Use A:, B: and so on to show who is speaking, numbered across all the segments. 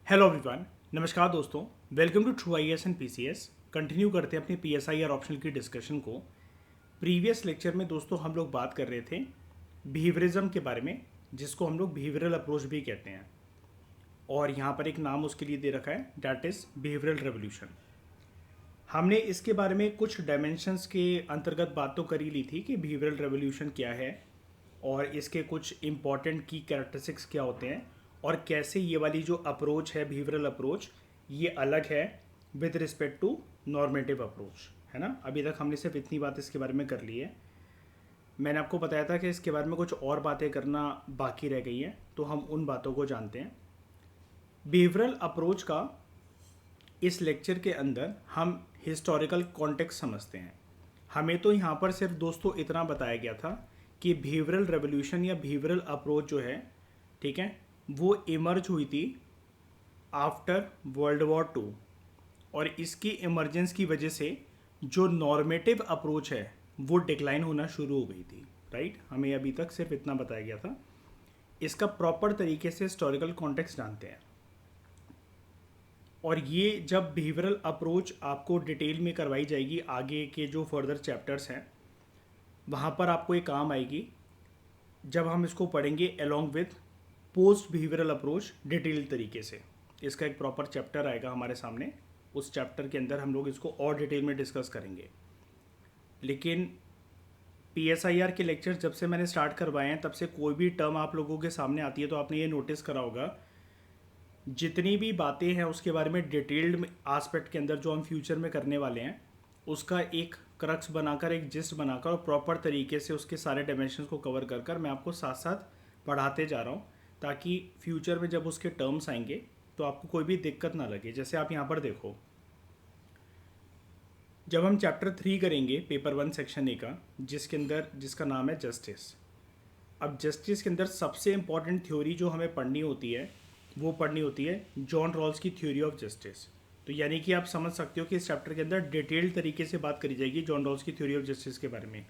A: Hello everyone, नमस्कार दोस्तों। Welcome to true I S and P C S. Continue करते हैं अपने P S I R optional की डिस्कशन को। प्रीवियस लेक्चर में दोस्तों हम लोग बात कर रहे थे बिहेवियरिज्म के बारे में, जिसको हम लोग बिहेवियरल अप्रोच भी कहते हैं, और यहाँ पर एक नाम उसके लिए दे रखा है, डैट इज़ बिहेवियरल रेवोल्यूशन। हमने इसके बारे में कुछ डायमेंशंस के अंतर्गत बात तो कर ही ली थी कि बिहेवियरल रेवोल्यूशन क्या है और इसके कुछ इंपॉर्टेंट की कैरेक्टरिस्टिक्स क्या होते हैं और कैसे ये वाली जो अप्रोच है बिहेवियरल अप्रोच ये अलग है with respect to normative approach, है ना। अभी तक हमने सिर्फ इतनी बात इसके बारे में कर ली है। मैंने आपको बताया था कि इसके बारे में कुछ और बातें करना बाकी रह गई हैं, तो हम उन बातों को जानते हैं। बिहेवियरल अप्रोच का इस लेक्चर के अंदर हम हिस्टोरिकल कॉन्टेक्स्ट समझते हैं। हमें तो यहाँ पर सिर्फ दोस्तों इतना बताया गया था कि बिहेवियरल रेवोल्यूशन या बिहेवियरल अप्रोच जो है, ठीक है, वो इमर्ज हुई थी आफ्टर वर्ल्ड वॉर टू, और इसकी इमरजेंस की वजह से जो नॉर्मेटिव अप्रोच है वो डिक्लाइन होना शुरू हो गई थी। राइट, हमें अभी तक सिर्फ इतना बताया गया था। इसका प्रॉपर तरीके से हिस्टोरिकल कॉन्टेक्स्ट जानते हैं, और ये जब बिहेवियरल अप्रोच आपको डिटेल में करवाई जाएगी आगे के जो फर्दर चैप्टर्स हैं वहाँ पर आपको ये काम आएगी जब हम इसको पढ़ेंगे along with post behavioural approach detail तरीके से। इसका एक प्रॉपर चैप्टर आएगा हमारे सामने, उस चैप्टर के अंदर हम लोग इसको और डिटेल में डिस्कस करेंगे। लेकिन PSIR के लेक्चर्स जब से मैंने स्टार्ट करवाए हैं तब से कोई भी टर्म आप लोगों के सामने आती है तो आपने ये नोटिस करा होगा, जितनी भी बातें हैं उसके बारे में डिटेल्ड आस्पेक्ट के अंदर जो हम फ्यूचर में करने वाले हैं उसका एक क्रक्स बनाकर, एक जिस्ट बनाकर और प्रॉपर तरीके से उसके सारे डायमेंशंस को कवर कर कर मैं आपको साथ साथ पढ़ाते जा रहा हूँ, ताकि फ्यूचर में जब उसके टर्म्स आएंगे तो आपको कोई भी दिक्कत ना लगे। जैसे आप यहाँ पर देखो, जब हम चैप्टर 3 करेंगे पेपर 1 सेक्शन ए का, जिसका नाम है जस्टिस। अब जस्टिस के अंदर सबसे इम्पॉर्टेंट थ्योरी जो हमें पढ़नी होती है वो पढ़नी होती है जॉन रॉल्स की थ्योरी ऑफ जस्टिस। तो यानी कि आप समझ सकते हो कि इस चैप्टर के अंदर डिटेल्ड तरीके से बात करी जाएगी जॉन रॉल्स की थ्योरी ऑफ जस्टिस के बारे में।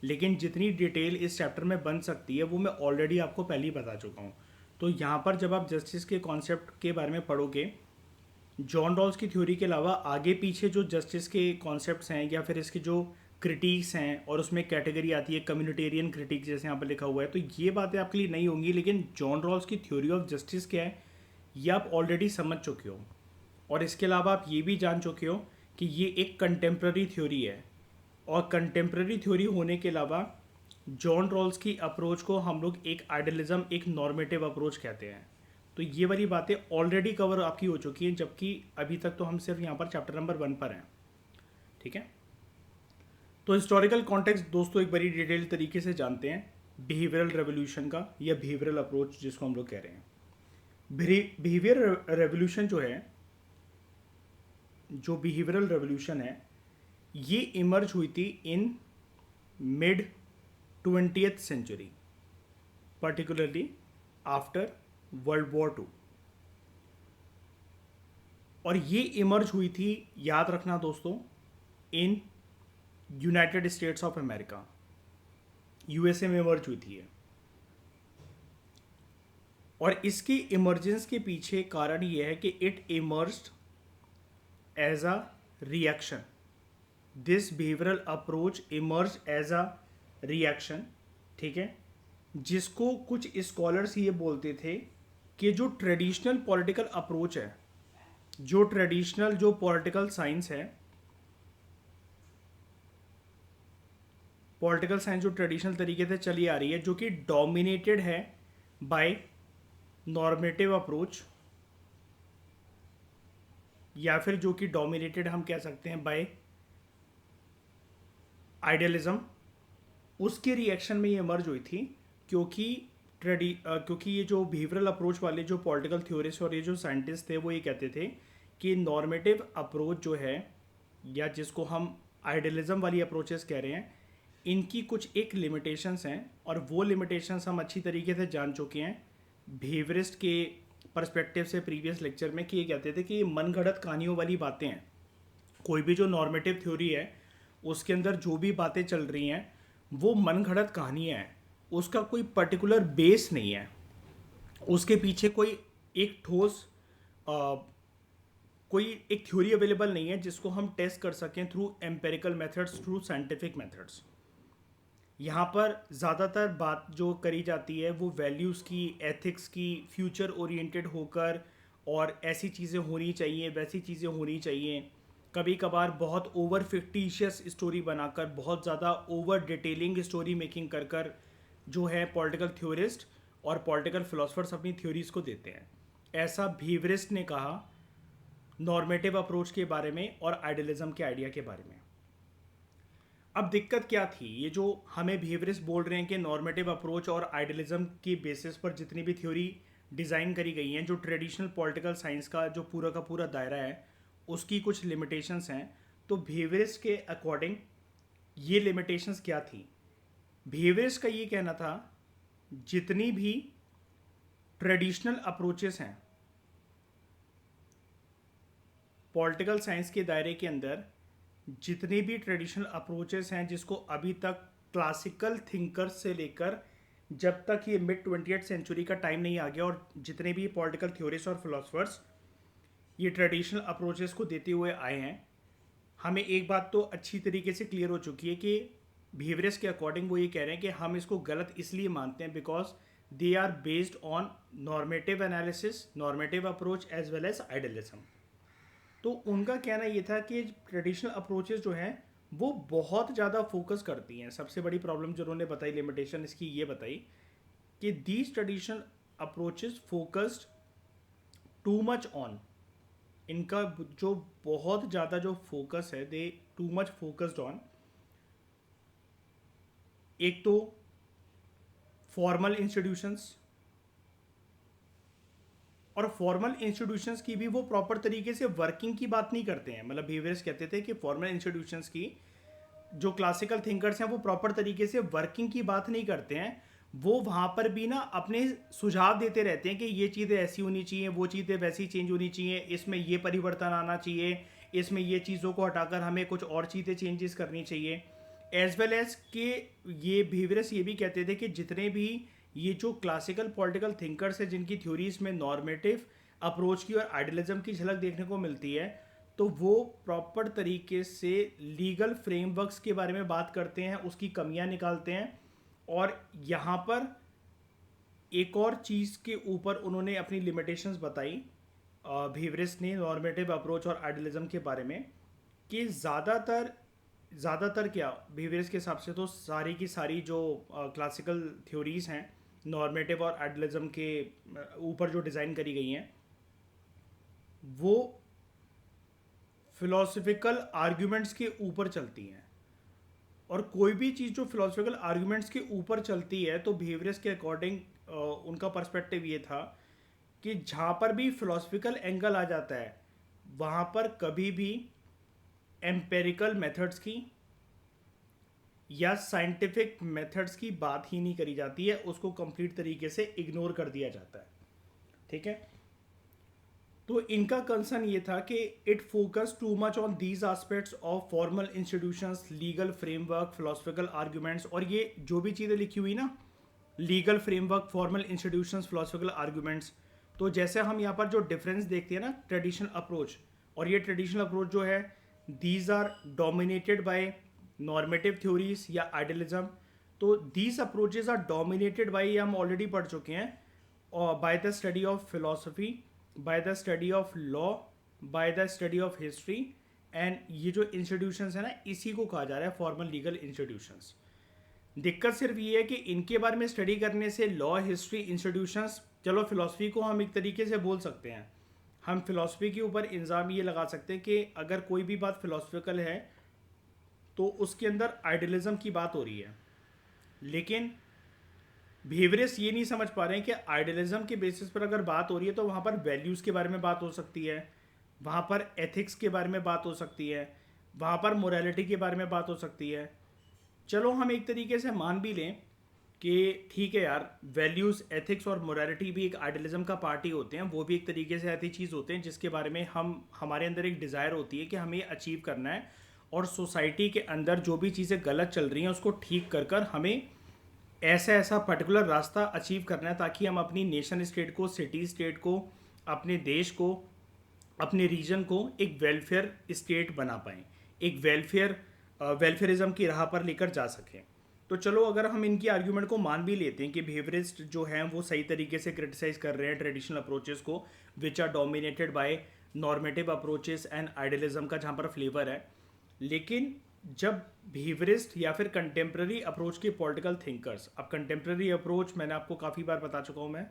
A: लेकिन जितनी डिटेल इस चैप्टर में बन सकती है वो मैं ऑलरेडी आपको पहले ही बता चुका हूँ। तो यहाँ पर जब आप जस्टिस के कॉन्सेप्ट के बारे में पढ़ोगे, जॉन रॉल्स की थ्योरी के अलावा आगे पीछे जो जस्टिस के कॉन्सेप्ट्स हैं या फिर इसके जो क्रिटिक्स हैं, और उसमें कैटेगरी आती है कम्युनिटेरियन क्रिटिक्स जैसे यहाँ पर लिखा हुआ है, तो ये बातें आपके लिए नहीं होंगी। लेकिन जॉन रॉल्स की थ्योरी ऑफ जस्टिस क्या है ये आप ऑलरेडी समझ चुके हो, और इसके अलावा आप ये भी जान चुके हो कि ये एक कंटेम्प्ररी थ्योरी है, और कंटेम्प्ररी थ्योरी होने के अलावा जॉन रॉल्स की अप्रोच को हम लोग एक आइडियलिज्म, एक नॉर्मेटिव अप्रोच कहते हैं। तो ये वाली बातें ऑलरेडी कवर आपकी हो चुकी हैं, जबकि अभी तक तो हम सिर्फ यहाँ पर चैप्टर नंबर 1 पर हैं। ठीक है, तो हिस्टोरिकल कॉन्टेक्स्ट दोस्तों एक बड़ी डिटेल तरीके से जानते हैं बिहेवियरल रेवोल्यूशन का, या बिहेवियरल अप्रोच जिसको हम लोग कह रहे हैं। बिहेवियरल रेवोल्यूशन जो बिहेवियरल रेवोल्यूशन है ये इमर्ज हुई थी in mid 20th century, particularly after world war two. और ये इमर्ज हुई थी, याद रखना दोस्तों, in United States of America, USA में इमर्ज हुई थी ये। और इसकी इमरजेंस के पीछे कारण ये है कि it emerged as a reaction, this behavioural approach emerge as a reaction. ठीक है, जिसको कुछ स्कॉलर्स ये बोलते थे कि जो ट्रेडिशनल पॉलिटिकल अप्रोच है, जो ट्रेडिशनल जो पॉलिटिकल साइंस है, पॉलिटिकल साइंस जो ट्रेडिशनल तरीके से चली आ रही है, जो कि डोमिनेटेड है बाय नॉर्मेटिव अप्रोच, या फिर जो कि डोमिनेटेड हम कह सकते हैं बाय आइडियलिज्म, उसके रिएक्शन में ये मर्ज हुई थी। क्योंकि ये जो बिहेवियरल अप्रोच वाले जो पॉलिटिकल थ्योरिस्ट और ये जो साइंटिस्ट थे वो ये कहते थे कि नॉर्मेटिव अप्रोच जो है, या जिसको हम आइडियलिज्म वाली अप्रोचेस कह रहे हैं, इनकी कुछ एक लिमिटेशंस हैं, और वो लिमिटेशंस हम अच्छी तरीके से जान चुके हैं बिहेवियरिस्ट के पर्सपेक्टिव से प्रीवियस लेक्चर में, कि ये कहते थे कि ये मनगढ़ंत कहानियों वाली बातें हैं। कोई भी जो नॉर्मेटिव थ्योरी है उसके अंदर जो भी बातें चल रही हैं वो मनगढ़ंत कहानियाँ हैं, उसका कोई पर्टिकुलर बेस नहीं है, उसके पीछे कोई एक ठोस कोई एक थ्योरी अवेलेबल नहीं है जिसको हम टेस्ट कर सकें through empirical methods, through scientific methods. यहाँ पर ज़्यादातर बात जो करी जाती है वो वैल्यूज़ की, एथिक्स की, फ्यूचर ओरिएंटेड होकर, और ऐसी चीज़ें होनी चाहिए, वैसी चीज़ें होनी चाहिए। कभी कभार बहुत ओवर फिक्टिशियस स्टोरी बनाकर, बहुत ज़्यादा ओवर डिटेलिंग स्टोरी मेकिंग कर कर जो है पॉलिटिकल थ्योरिस्ट और पॉलिटिकल फिलोसफर्स अपनी थ्योरीज को देते हैं। ऐसा भीवरिस्ट ने कहा नॉर्मेटिव अप्रोच के बारे में और आइडियलिज्म के आइडिया के बारे में। अब दिक्कत क्या थी, ये जो हमें बिहेवियरिस्ट बोल रहे हैं कि नॉर्मेटिव अप्रोच और आइडियलिज्म की बेसिस पर जितनी भी थ्योरी डिज़ाइन करी गई हैं, जो ट्रेडिशनल पॉलिटिकल साइंस का जो पूरा का पूरा दायरा है उसकी कुछ लिमिटेशंस हैं। तो बिहेवियरिस्ट के अकॉर्डिंग ये लिमिटेशंस क्या थी? बिहेवियरिस्ट का ये कहना था जितनी भी ट्रेडिशनल अप्रोचेस हैं पॉलिटिकल साइंस के दायरे के अंदर, जितने भी ट्रेडिशनल अप्रोचेस हैं जिसको अभी तक क्लासिकल थिंकर्स से लेकर जब तक ये मिड 20th सेंचुरी का टाइम नहीं आ गया, और जितने भी पॉलिटिकल थ्योरिस्ट और फिलोसफर्स ये ट्रेडिशनल अप्रोचेस को देते हुए आए हैं, हमें एक बात तो अच्छी तरीके से क्लियर हो चुकी है कि बिहेवियरिस्ट के अकॉर्डिंग वो ये कह रहे हैं कि हम इसको गलत इसलिए मानते हैं because they are based on normative analysis, normative approach as well as idealism. तो उनका कहना ये था कि ट्रेडिशनल अप्रोचेस जो हैं वो बहुत ज़्यादा फोकस करती हैं। सबसे बड़ी प्रॉब्लम जो उन्होंने बताई, लिमिटेशन इसकी ये बताई कि these traditional approaches focused too much on, इनका जो बहुत ज़्यादा जो फोकस है, दे टू मच फोकस्ड ऑन, एक तो फॉर्मल इंस्टीट्यूशंस, और फॉर्मल इंस्टीट्यूशंस की भी वो प्रॉपर तरीके से वर्किंग की बात नहीं करते हैं। मतलब बिहेवियर्स कहते थे कि फॉर्मल इंस्टीट्यूशंस की जो क्लासिकल थिंकर्स हैं वो प्रॉपर तरीके से वर्किंग की बात नहीं करते हैं। वो वहाँ पर भी ना अपने सुझाव देते रहते हैं कि ये चीज़ें ऐसी होनी चाहिए, वो चीज़ें वैसी चेंज होनी चाहिए, इसमें ये परिवर्तन आना चाहिए, इसमें ये चीज़ों को हटाकर हमें कुछ और चीज़ें चेंजेस करनी चाहिए। एज वेल एज के ये बिहेवियर्स ये भी कहते थे कि जितने भी ये जो क्लासिकल पॉलिटिकल थिंकर्स हैं जिनकी थ्योरीज में नॉर्मेटिव अप्रोच की और आइडियलिज्म की झलक देखने को मिलती है, तो वो प्रॉपर तरीके से लीगल फ्रेमवर्क्स के बारे में बात करते हैं, उसकी कमियां निकालते हैं। और यहाँ पर एक और चीज़ के ऊपर उन्होंने अपनी लिमिटेशंस बताई बिहेवियरिस्ट ने नॉर्मेटिव अप्रोच और आइडियलिज्म के बारे में, कि ज़्यादातर क्या बिहेवियरिस्ट के हिसाब से तो सारी की सारी जो क्लासिकल थ्योरीज हैं नॉर्मेटिव और आइडियलिज्म के ऊपर जो डिज़ाइन करी गई हैं वो फिलोसफिकल आर्ग्यूमेंट्स के ऊपर चलती हैं। और कोई भी चीज़ जो फिलोसफिकल आर्ग्यूमेंट्स के ऊपर चलती है तो बिहेवियरिस्ट के अकॉर्डिंग उनका पर्सपेक्टिव ये था कि जहाँ पर भी फिलोसफिकल एंगल आ जाता है वहाँ पर कभी भी एम्पेरिकल मेथड्स की या साइंटिफिक मेथड्स की बात ही नहीं करी जाती है, उसको कंप्लीट तरीके से इग्नोर कर दिया जाता है। ठीक है, तो इनका कंसर्न ये था कि it focus too much on these aspects of formal institutions, legal framework, philosophical arguments. और ये जो भी चीज़ें लिखी हुई ना, legal framework, formal institutions, philosophical arguments, तो जैसे हम यहाँ पर जो डिफरेंस देखते हैं ना ट्रेडिशनल अप्रोच और ये ट्रेडिशनल अप्रोच जो है, these are dominated by normative theories या आइडियलिज्म। तो these approaches are dominated by, हम ऑलरेडी पढ़ चुके हैं, और by the study of philosophy, by the study of law, by the study of history. And ये जो इंस्टीट्यूशंस है ना, इसी को कहा जा रहा है फॉर्मल लीगल इंस्टीट्यूशंस। दिक्कत सिर्फ ये है कि इनके बारे में स्टडी करने से लॉ, हिस्ट्री, इंस्टीट्यूशंस, चलो फिलोसफी को हम एक तरीके से बोल सकते हैं, हम फिलोसफी के ऊपर इल्ज़ाम ये लगा सकते हैं कि अगर कोई भी बात फिलोसफिकल है तो उसके अंदर आइडियलिज्म की बात हो रही है। लेकिन बिहेवियरिस्ट ये नहीं समझ पा रहे हैं कि आइडियलिज्म के बेसिस पर अगर बात हो रही है तो वहाँ पर वैल्यूज़ के बारे में बात हो सकती है, वहाँ पर एथिक्स के बारे में बात हो सकती है, वहाँ पर मोरालिटी के बारे में बात हो सकती है। चलो हम एक तरीके से मान भी लें कि ठीक है यार, वैल्यूज़, एथिक्स और मोरालिटी भी एक आइडियलिज्म का पार्ट ही होते हैं, वो भी एक तरीके से ऐसी चीज़ होते हैं जिसके बारे में हमारे अंदर एक डिज़ायर होती है कि हमें अचीव करना है, और सोसाइटी के अंदर जो भी चीज़ें गलत चल रही हैं उसको ठीक कर कर हमें ऐसा पर्टिकुलर रास्ता अचीव करना है ताकि हम अपनी नेशन स्टेट को, सिटी स्टेट को, अपने देश को अपने रीजन को एक वेलफेयर स्टेट बना पाएँ, एक वेलफेयरिज्म की राह पर लेकर जा सकें। तो चलो अगर हम इनकी आर्ग्यूमेंट को मान भी लेते हैं कि बिहेवियरिस्ट जो हैं वो सही तरीके से क्रिटिसाइज कर रहे हैं ट्रेडिशनल अप्रोचेस को which are dominated by normative approaches and idealism का जहाँ पर फ्लेवर है, लेकिन जब बिहेवियरिस्ट या फिर कंटेम्प्रेरी अप्रोच के पॉलिटिकल थिंकर्स, अब कंटेम्प्रेरी अप्रोच मैंने आपको काफ़ी बार बता चुका हूँ मैं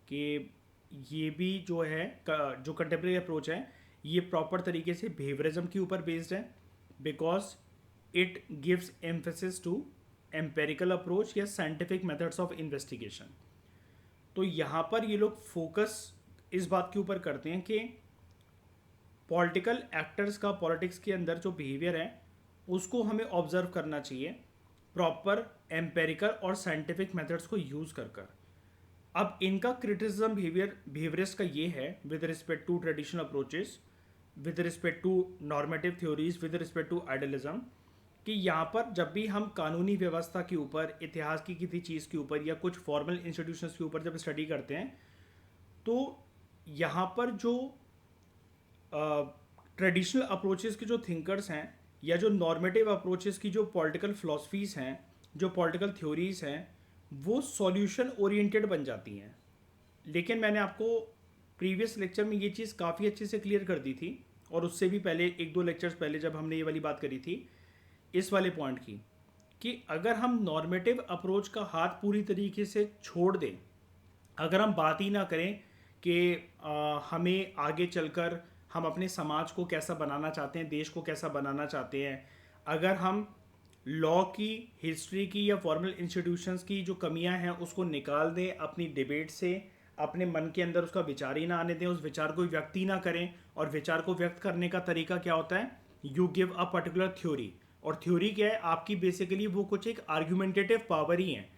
A: कि ये भी जो है जो कंटेम्प्रेरी अप्रोच है ये प्रॉपर तरीके से बिहेवियरिज्म के ऊपर बेस्ड है, because it gives emphasis to empirical approach या साइंटिफिक मेथड्स ऑफ इन्वेस्टिगेशन। तो यहाँ पर ये लोग फोकस इस बात के ऊपर करते हैं कि पॉलिटिकल एक्टर्स का पॉलिटिक्स के अंदर जो बिहेवियर है उसको हमें ऑब्जर्व करना चाहिए प्रॉपर एम्पेरिकल और साइंटिफिक मेथड्स को यूज़ कर कर। अब इनका क्रिटिसिज्म बिहेवियरिस्ट का ये है with respect to traditional approaches, with respect to normative theories, with respect to idealism, कि यहाँ पर जब भी हम कानूनी व्यवस्था के ऊपर, इतिहास की किसी चीज़ के ऊपर या कुछ फॉर्मल इंस्टीट्यूशंस के ऊपर जब स्टडी करते हैं तो यहाँ पर जो ट्रेडिशनल अप्रोचेस के जो थिंकर्स हैं या जो नॉर्मेटिव अप्रोचेस की जो पॉलिटिकल फिलॉसफीज़ हैं, जो पॉलिटिकल थ्योरीज़ हैं, वो सॉल्यूशन ओरिएंटेड बन जाती हैं। लेकिन मैंने आपको प्रीवियस लेक्चर में ये चीज़ काफ़ी अच्छे से क्लियर कर दी थी, और उससे भी पहले 1-2 लेक्चर्स पहले जब हमने ये वाली बात करी थी इस वाले पॉइंट की, कि अगर हम नॉर्मेटिव अप्रोच का हाथ पूरी तरीके से छोड़ दें, अगर हम बात ही ना करें कि हमें आगे चलकर हम अपने समाज को कैसा बनाना चाहते हैं, देश को कैसा बनाना चाहते हैं, अगर हम लॉ की, हिस्ट्री की या फॉर्मल इंस्टीट्यूशंस की जो कमियां हैं उसको निकाल दें अपनी डिबेट से, अपने मन के अंदर उसका विचार ही ना आने दें, उस विचार को व्यक्त ही ना करें, और विचार को व्यक्त करने का तरीका क्या होता है, you give a particular theory. और थ्योरी क्या है आपकी, बेसिकली वो कुछ एक आर्ग्यूमेंटेटिव पावर ही है।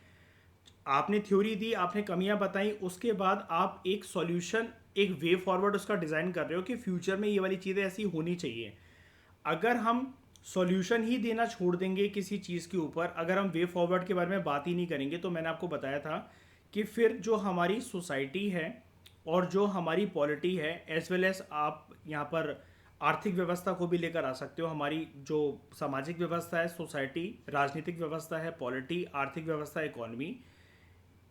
A: आपने थ्योरी दी, आपने कमियां बताई, उसके बाद आप एक सॉल्यूशन, एक वे फॉरवर्ड उसका डिज़ाइन कर रहे हो कि फ्यूचर में ये वाली चीज़ें ऐसी होनी चाहिए। अगर हम सॉल्यूशन ही देना छोड़ देंगे किसी चीज़ के ऊपर, अगर हम वे फॉरवर्ड के बारे में बात ही नहीं करेंगे, तो मैंने आपको बताया था कि फिर जो हमारी सोसाइटी है और जो हमारी पॉलिटी है, एज वेल एज आप यहाँ पर आर्थिक व्यवस्था को भी लेकर आ सकते हो, हमारी जो सामाजिक व्यवस्था है, सोसाइटी, राजनीतिक व्यवस्था है, पॉलिटी, आर्थिक व्यवस्था, इकोनॉमी,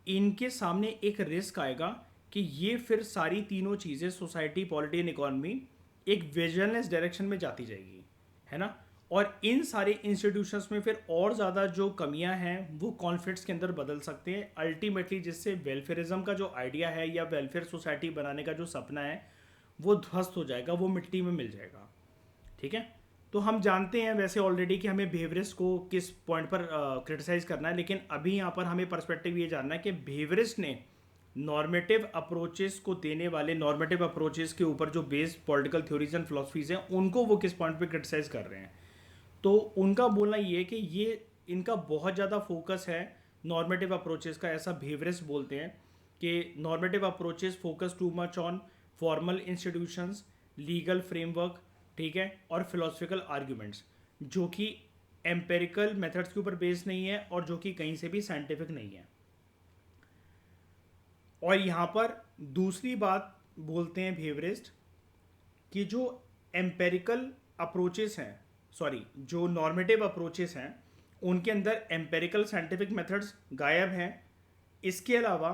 A: इनके सामने एक रिस्क आएगा कि ये फिर सारी तीनों चीज़ें, सोसाइटी, पॉलिटी एंड इकोनॉमी, एक विजनलेस डायरेक्शन में जाती जाएगी, है ना। और इन सारे इंस्टीट्यूशंस में फिर और ज़्यादा जो कमियां हैं वो कॉन्फ्लिक्ट्स के अंदर बदल सकते हैं अल्टीमेटली, जिससे वेलफेयरिज्म का जो आइडिया है या वेलफेयर सोसाइटी बनाने का जो सपना है वो ध्वस्त हो जाएगा, वो मिट्टी में मिल जाएगा। ठीक है, तो हम जानते हैं वैसे ऑलरेडी कि हमें बिहेवियरिस्ट को किस पॉइंट पर क्रिटिसाइज करना है, लेकिन अभी यहाँ पर हमें पर्सपेक्टिव ये जानना है कि बिहेवियरिस्ट ने नॉर्मेटिव अप्रोचेस को देने वाले, नॉर्मेटिव अप्रोचेस के ऊपर जो based political theories and philosophies हैं, उनको वो किस पॉइंट पे क्रिटिसाइज कर रहे हैं। तो उनका बोलना ये है कि ये इनका बहुत ज़्यादा फोकस है नॉर्मेटिव अप्रोचेस का, ऐसा बिहेवियरिस्ट बोलते हैं कि normative approaches focus too much on formal institutions, legal framework, ठीक है, और फिलोसफिकल आर्ग्यूमेंट्स, जो कि एम्पेरिकल मेथड्स के ऊपर बेस्ड नहीं है और जो कि कहीं से भी साइंटिफिक नहीं है। और यहाँ पर दूसरी बात बोलते हैं बिहेवियरिस्ट कि जो एम्पेरिकल अप्रोचेस हैं, सॉरी, जो नॉर्मेटिव अप्रोचेस हैं, उनके अंदर एम्पेरिकल साइंटिफिक मेथड्स गायब हैं। इसके अलावा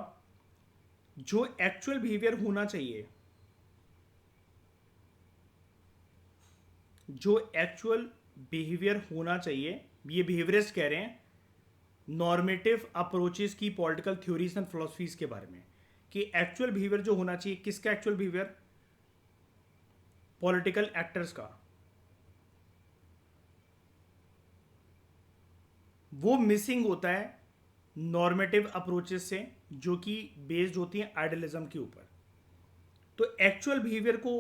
A: जो एक्चुअल बिहेवियर होना चाहिए, जो एक्चुअल बिहेवियर होना चाहिए, ये बिहेवियरिस्ट कह रहे हैं नॉर्मेटिव अप्रोचेस की पॉलिटिकल थ्योरीज एंड फिलोसफीज के बारे में, कि एक्चुअल बिहेवियर जो होना चाहिए, किसका एक्चुअल बिहेवियर, पॉलिटिकल एक्टर्स का, वो मिसिंग होता है नॉर्मेटिव अप्रोचेस से, जो कि बेस्ड होती हैं आइडियलिज्म के ऊपर। तो एक्चुअल बिहेवियर को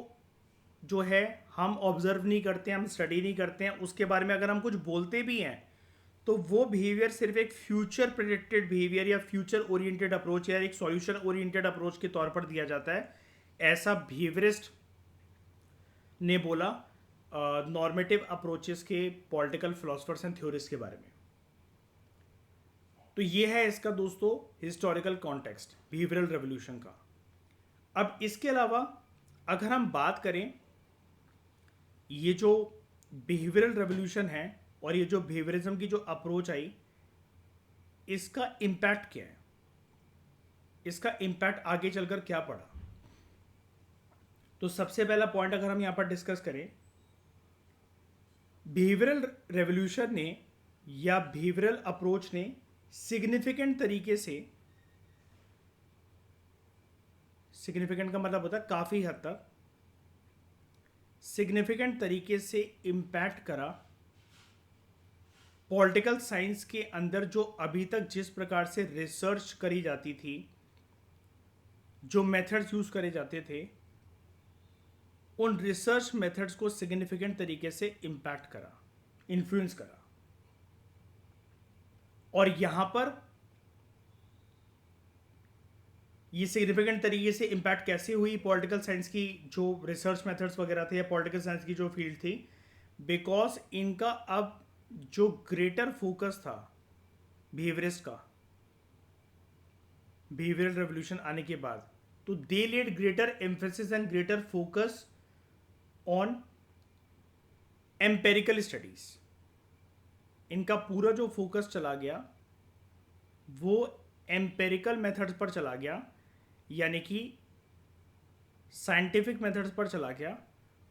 A: जो है हम ऑब्जर्व नहीं करते हैं, हम स्टडी नहीं करते हैं, उसके बारे में अगर हम कुछ बोलते भी हैं तो वो बिहेवियर सिर्फ एक फ्यूचर प्रेडिक्टेड बिहेवियर या फ्यूचर ओरिएंटेड अप्रोच या एक सॉल्यूशन ओरिएंटेड अप्रोच के तौर पर दिया जाता है, ऐसा बिहेवियरिस्ट ने बोला नॉर्मेटिव अप्रोचेस के पॉलिटिकल फिलोसफर्स एंड थ्योरिस्ट के बारे में। तो ये है इसका दोस्तों हिस्टोरिकल कॉन्टेक्स्ट बिहेवियरल रेवोल्यूशन का। अब इसके अलावा अगर हम बात करें ये जो बिहेवियरल रेवोल्यूशन है और ये जो बिहेवियरिज्म की जो अप्रोच आई, इसका इम्पैक्ट क्या है, इसका इम्पैक्ट आगे चलकर क्या पड़ा। तो सबसे पहला पॉइंट अगर हम यहां पर डिस्कस करें, बिहेवियरल रेवोल्यूशन ने या बिहेवियरल अप्रोच ने सिग्निफिकेंट तरीके से, सिग्निफिकेंट का मतलब होता है काफ़ी हद तक, सिग्निफिकेंट तरीके से इम्पैक्ट करा पॉलिटिकल साइंस के अंदर जो अभी तक जिस प्रकार से रिसर्च करी जाती थी, जो मेथड्स यूज करे जाते थे, उन रिसर्च मेथड्स को सिग्निफिकेंट तरीके से इम्पैक्ट करा, इन्फ्लुएंस करा। और यहां पर ये सिग्निफिकेंट तरीके से इम्पैक्ट कैसे हुई पॉलिटिकल साइंस की जो रिसर्च मेथड्स वगैरह थे या पॉलिटिकल साइंस की जो फील्ड थी, बिकॉज इनका अब जो ग्रेटर फोकस था बिहेवियरिस्ट का, बिहेवियरल रेवोल्यूशन आने के बाद, तो they led greater emphasis and greater focus on empirical studies. इनका पूरा जो फोकस चला गया वो एम्पेरिकल मेथड्स पर चला गया, यानी कि साइंटिफिक मेथड्स पर चला गया।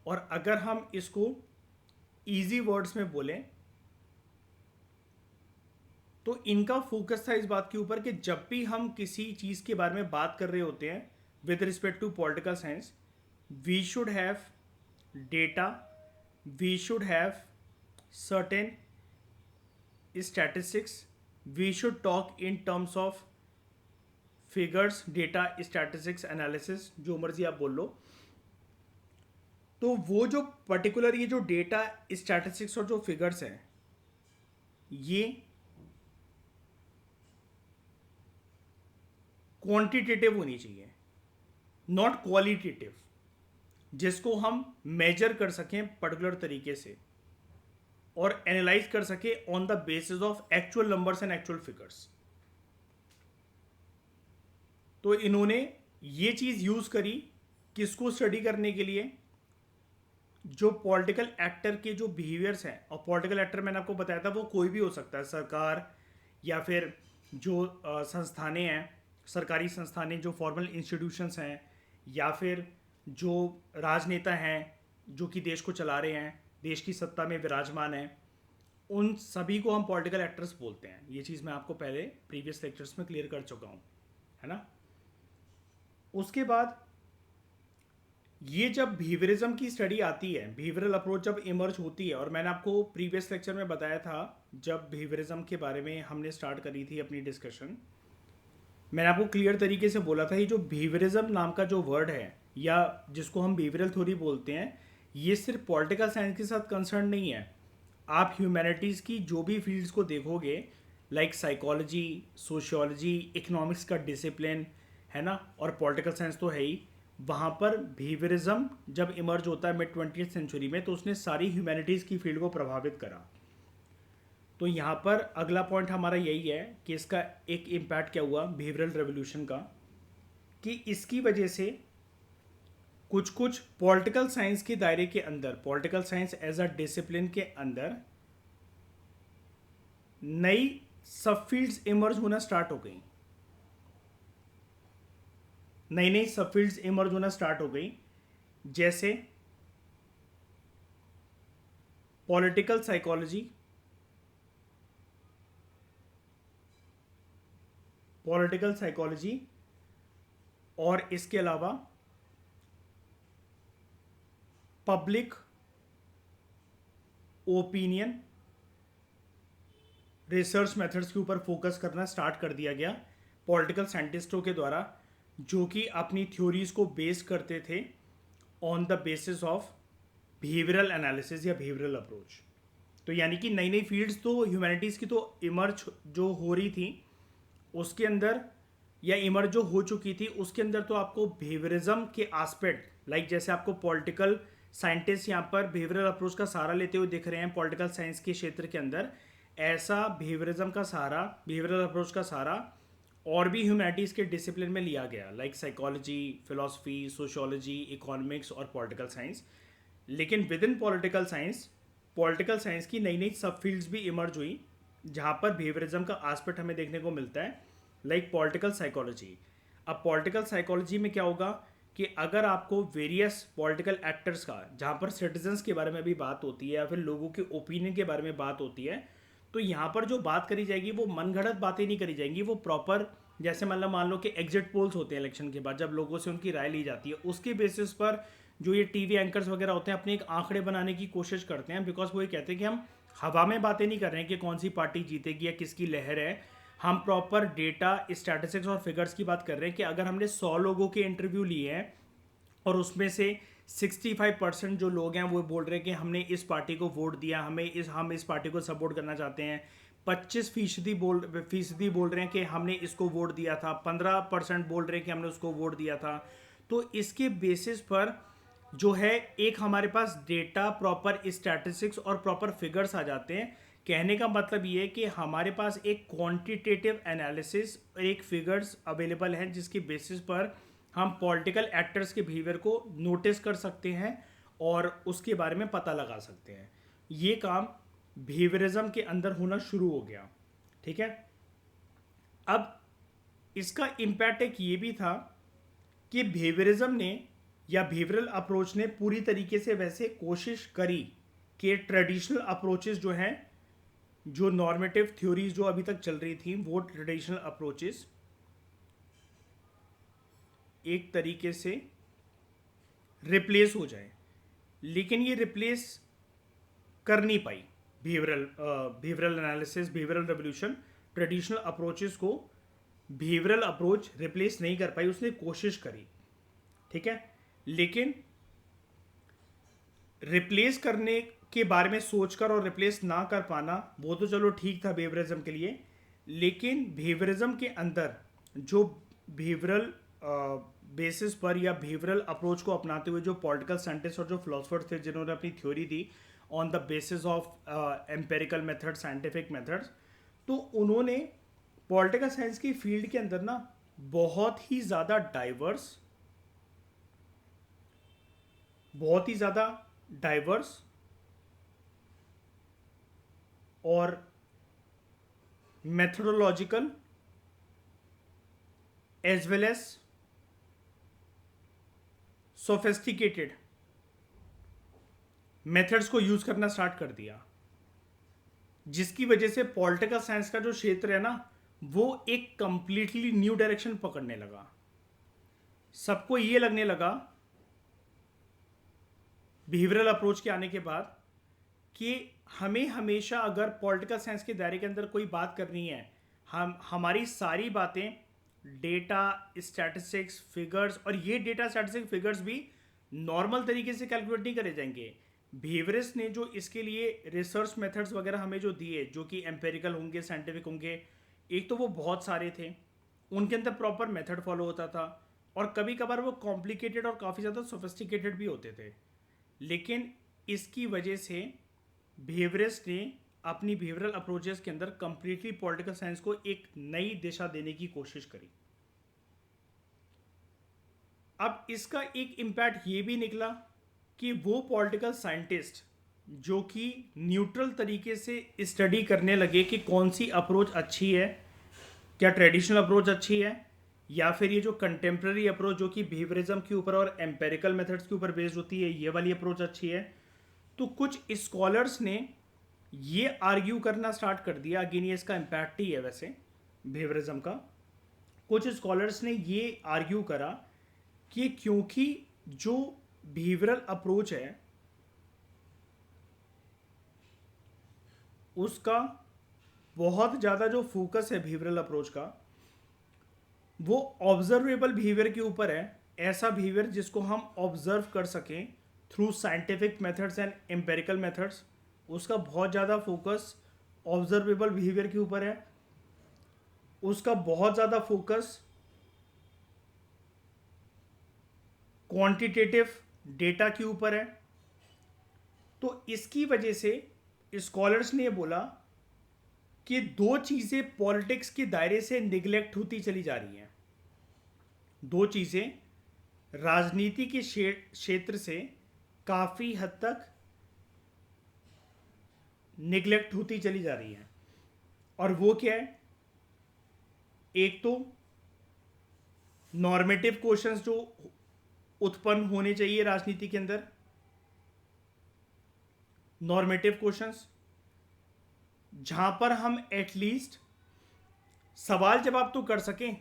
A: और अगर हम इसको इजी वर्ड्स में बोलें तो इनका फोकस था इस बात के ऊपर कि जब भी हम किसी चीज़ के बारे में बात कर रहे होते हैं with respect to political science, we should have data, we should have certain statistics, we should talk in terms of figures, data, statistics, analysis, जो मर्जी आप बोल लो। तो वो जो पर्टिकुलर ये जो डेटा, स्टैटिस्टिक्स और जो फिगर्स हैं, ये क्वांटिटेटिव होनी चाहिए, नॉट क्वालिटेटिव, जिसको हम मेजर कर सकें पर्टिकुलर तरीके से और एनालाइज कर सके on the basis of actual numbers and actual figures. तो इन्होंने ये चीज यूज करी किसको स्टडी करने के लिए, जो पॉलिटिकल एक्टर के जो बिहेवियर्स हैं। और पॉलिटिकल एक्टर मैंने आपको बताया था वो कोई भी हो सकता है, सरकार या फिर जो संस्थानें हैं, सरकारी संस्थानें, जो फॉर्मल इंस्टीट्यूशंस हैं, या फिर जो राजनेता हैं जो कि देश को चला रहे हैं, देश की सत्ता में विराजमान हैं, उन सभी को हम पॉलिटिकल एक्टर्स बोलते हैं। ये चीज़ मैं आपको पहले प्रीवियस लेक्चर्स में क्लियर कर चुका हूँ, है ना। उसके बाद ये जब बिहेवियरिज्म की स्टडी आती है, बिहेवियरल अप्रोच जब इमर्ज होती है, और मैंने आपको प्रीवियस लेक्चर में बताया था जब बिहेवियरिज्म के बारे में हमने स्टार्ट करी थी अपनी डिस्कशन, मैंने आपको क्लियर तरीके से बोला था ये जो बिहेवियरिज्म नाम का जो वर्ड है या जिसको हम बिहेवियरल थ्योरी बोलते हैं, ये सिर्फ पॉलिटिकल साइंस के साथ कंसर्न नहीं है। आप ह्यूमैनिटीज़ की जो भी फील्ड्स को देखोगे, लाइक साइकोलॉजी, सोशियोलॉजी, इकोनॉमिक्स का डिसिप्लिन, है ना, और पॉलिटिकल साइंस तो है ही, वहाँ पर बिहेवियरिज्म जब इमर्ज होता है मिड 20th सेंचुरी में, तो उसने सारी ह्यूमैनिटीज़ की फील्ड को प्रभावित करा। तो यहाँ पर अगला पॉइंट हमारा यही है कि इसका एक इम्पैक्ट क्या हुआ बिहेवियरल रेवोल्यूशन का, कि इसकी वजह से कुछ कुछ पॉलिटिकल साइंस के दायरे के अंदर, political science as a discipline के अंदर नई सब फील्ड्स इमर्ज होना स्टार्ट हो गई, नई नई सब फील्ड्स इमर्ज होना स्टार्ट हो गई, जैसे पॉलिटिकल साइकोलॉजी, पॉलिटिकल साइकोलॉजी, और इसके अलावा पब्लिक ओपिनियन रिसर्च मेथड्स के ऊपर फोकस करना स्टार्ट कर दिया गया पॉलिटिकल साइंटिस्टों के द्वारा, जो कि अपनी थ्योरीज को बेस करते थे on the basis of behavioural analysis या बिहेवियरल अप्रोच। तो यानी कि नई नई फील्ड्स तो ह्यूमैनिटीज़ की तो इमर्ज जो हो रही थी उसके अंदर, या इमर्ज जो हो चुकी थी उसके अंदर, तो आपको बिहेवियरिज्म के एस्पेक्ट, लाइक जैसे आपको पॉलिटिकल साइंटिस्ट यहाँ पर बिहेवियरल अप्रोच का सहारा लेते हुए दिख रहे हैं पॉलिटिकल साइंस के क्षेत्र के अंदर, ऐसा बिहेवियरिज्म का सहारा, बिहेवियरल अप्रोच का सहारा और भी ह्यूमैनिटीज़ के डिसिप्लिन में लिया गया, like psychology, philosophy, sociology, economics और पॉलिटिकल साइंस। लेकिन विद इन पॉलिटिकल साइंस की नई नई सब फील्ड्स भी इमर्ज हुई जहाँ पर बिहेवियरिज्म का एस्पेक्ट हमें देखने को मिलता है, लाइक पॉलिटिकल साइकोलॉजी। अब पॉलिटिकल साइकोलॉजी में क्या होगा कि अगर आपको वेरियस पॉलिटिकल एक्टर्स का, जहाँ पर सिटीजन्स के बारे में भी बात होती है या फिर लोगों के ओपिनियन के बारे में बात होती है, तो यहाँ पर जो बात करी जाएगी वो मनगढ़ंत बातें नहीं करी जाएंगी, वो प्रॉपर, जैसे मतलब मान लो कि एग्जिट पोल्स होते हैं इलेक्शन के बाद, जब लोगों से उनकी राय ली जाती है, उसके बेसिस पर जो ये टीवी एंकर्स वगैरह होते हैं अपने एक आंकड़े बनाने की कोशिश करते हैं, बिकॉज वो ये कहते हैं कि हम हवा में बातें नहीं कर रहे हैं कि कौन सी पार्टी जीतेगी या किसकी लहर है, हम प्रॉपर डेटा, स्टैटिस्टिक्स और फिगर्स की बात कर रहे हैं कि अगर हमने 100 लोगों के इंटरव्यू लिए हैं और उसमें से 65% जो लोग हैं वो बोल रहे हैं कि हमने इस पार्टी को वोट दिया, हम इस पार्टी को सपोर्ट करना चाहते हैं, 25% बोल रहे हैं कि हमने इसको वोट दिया था, 15% बोल रहे हैं कि हमने उसको वोट दिया था। तो इसके बेसिस पर जो है एक हमारे पास डेटा, प्रॉपर स्टैटिस्टिक्स और प्रॉपर फिगर्स आ जाते हैं। कहने का मतलब ये है कि हमारे पास एक क्वांटिटेटिव एनालिसिस और एक फिगर्स अवेलेबल हैं जिसके बेसिस पर हम पॉलिटिकल एक्टर्स के बिहेवियर को नोटिस कर सकते हैं और उसके बारे में पता लगा सकते हैं। ये काम बिहेवियरिज्म के अंदर होना शुरू हो गया। ठीक है, अब इसका इम्पैक्ट एक ये भी था कि बिहेवियरिज्म ने या बिहेवियरल अप्रोच ने पूरी तरीके से वैसे कोशिश करी कि ट्रेडिशनल अप्रोचेस जो हैं, जो नॉर्मेटिव थ्योरीज जो अभी तक चल रही थी, वो ट्रेडिशनल अप्रोचेस एक तरीके से रिप्लेस हो जाए, लेकिन ये रिप्लेस कर नहीं पाई। Behavioural analysis, behavioural revolution traditional approaches को बिहेवियरल अप्रोच रिप्लेस नहीं कर पाई, उसने कोशिश करी। ठीक है, लेकिन रिप्लेस करने के बारे में सोचकर और रिप्लेस ना कर पाना वो तो चलो ठीक था बिहेवियरिज्म के लिए, लेकिन बिहेवियरिज्म के अंदर जो बिहेवियरल बेसिस पर या बिहेवियरल अप्रोच को अपनाते हुए जो पॉलिटिकल साइंटिस्ट और जो फिलोसफर्स थे जिन्होंने अपनी theory the on the basis of empirical method, scientific methods, तो उन्होंने पॉलिटिकल साइंस की फील्ड के अंदर ना बहुत ही ज़्यादा डाइवर्स और methodological as well as sophisticated methods को यूज करना स्टार्ट कर दिया, जिसकी वजह से पॉलिटिकल साइंस का जो क्षेत्र है ना वो एक कंप्लीटली न्यू डायरेक्शन पकड़ने लगा। सबको ये लगने लगा बिहेवियरल अप्रोच के आने के बाद कि हमें हमेशा अगर पॉलिटिकल साइंस के दायरे के अंदर कोई बात करनी है, हमारी सारी बातें डेटा, स्टैटिस्टिक्स, फिगर्स, और ये डेटा, स्टैटिस्टिक्स, फिगर्स भी नॉर्मल तरीके से कैलकुलेट नहीं करे जाएंगे। बिहेवियरिस्ट ने जो इसके लिए रिसर्च मेथड्स वगैरह हमें जो दिए, जो कि एम्पेरिकल होंगे, साइंटिफिक होंगे, एक तो वो बहुत सारे थे, उनके अंदर प्रॉपर मेथड फॉलो होता था, और कभी कभार वो कॉम्प्लिकेटेड और काफ़ी ज़्यादा सोफिस्टिकेटेड भी होते थे। लेकिन इसकी वजह से बिहेवियरिस्ट ने अपनी बिहेवियरल अप्रोचेस के अंदर कंप्लीटली पॉलिटिकल साइंस को एक नई दिशा देने की कोशिश करी। अब इसका एक इम्पैक्ट ये भी निकला कि वो पॉलिटिकल साइंटिस्ट जो कि न्यूट्रल तरीके से स्टडी करने लगे कि कौन सी अप्रोच अच्छी है, क्या ट्रेडिशनल अप्रोच अच्छी है या फिर ये जो कंटेम्प्रेरी अप्रोच जो कि बिहेवियरिज्म के ऊपर और एम्पेरिकल मेथड्स के ऊपर बेस्ड होती है, ये वाली अप्रोच अच्छी है। तो कुछ स्कॉलर्स ने ये आर्ग्यू करना स्टार्ट कर दिया, अगेन ये इसका इम्पैक्ट ही है वैसे बिहेवियरिज्म का। कुछ स्कॉलर्स ने ये आर्ग्यू करा कि क्योंकि जो बिहेवियरल अप्रोच है उसका बहुत ज़्यादा जो फोकस है बिहेवियरल अप्रोच का वो ऑब्जर्वेबल बिहेवियर के ऊपर है, ऐसा बिहेवियर जिसको हम ऑब्जर्व कर सकें through scientific methods and empirical methods. उसका बहुत ज़्यादा फोकस ऑब्जर्वेबल बिहेवियर के ऊपर है, उसका बहुत ज़्यादा फोकस क्वांटिटेटिव डेटा के ऊपर है। तो इसकी वजह से स्कॉलर्स ने बोला कि दो चीज़ें पॉलिटिक्स के दायरे से निगलेक्ट होती चली जा रही हैं, दो चीज़ें राजनीति के क्षेत्र से काफ़ी हद तक निगलेक्ट होती चली जा रही हैं। और वो क्या है, एक तो नॉर्मेटिव क्वेश्चंस जो उत्पन्न होने चाहिए राजनीति के अंदर, नॉर्मेटिव क्वेश्चंस जहां पर हम एटलीस्ट सवाल जवाब तो कर सकें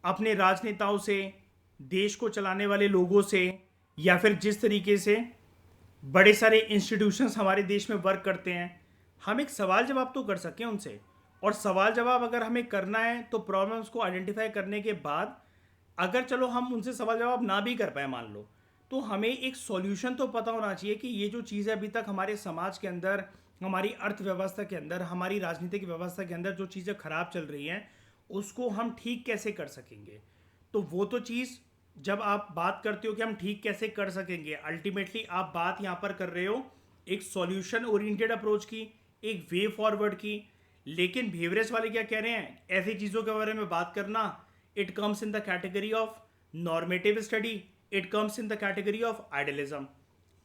A: अपने राजनेताओं से, देश को चलाने वाले लोगों से, या फिर जिस तरीके से बड़े सारे इंस्टीट्यूशंस हमारे देश में वर्क करते हैं, हम एक सवाल जवाब तो कर सकें उनसे। और सवाल जवाब अगर हमें करना है तो प्रॉब्लम्स को आइडेंटिफाई करने के बाद अगर चलो हम उनसे सवाल जवाब ना भी कर पाए मान लो, तो हमें एक सॉल्यूशन तो पता होना चाहिए कि ये जो चीज़ें अभी तक हमारे समाज के अंदर, हमारी अर्थव्यवस्था के अंदर, हमारी राजनीतिक व्यवस्था के अंदर जो चीज़ें खराब चल रही हैं उसको हम ठीक कैसे कर सकेंगे। तो वो तो चीज़ जब आप बात करते हो कि हम ठीक कैसे कर सकेंगे, अल्टीमेटली आप बात यहाँ पर कर रहे हो एक सॉल्यूशन ओरिएंटेड अप्रोच की, एक वे फॉरवर्ड की। लेकिन बिहेवियर्स वाले क्या कह रहे हैं, ऐसी चीज़ों के बारे में बात करना, it comes in the category of normative study, it comes in the category of idealism,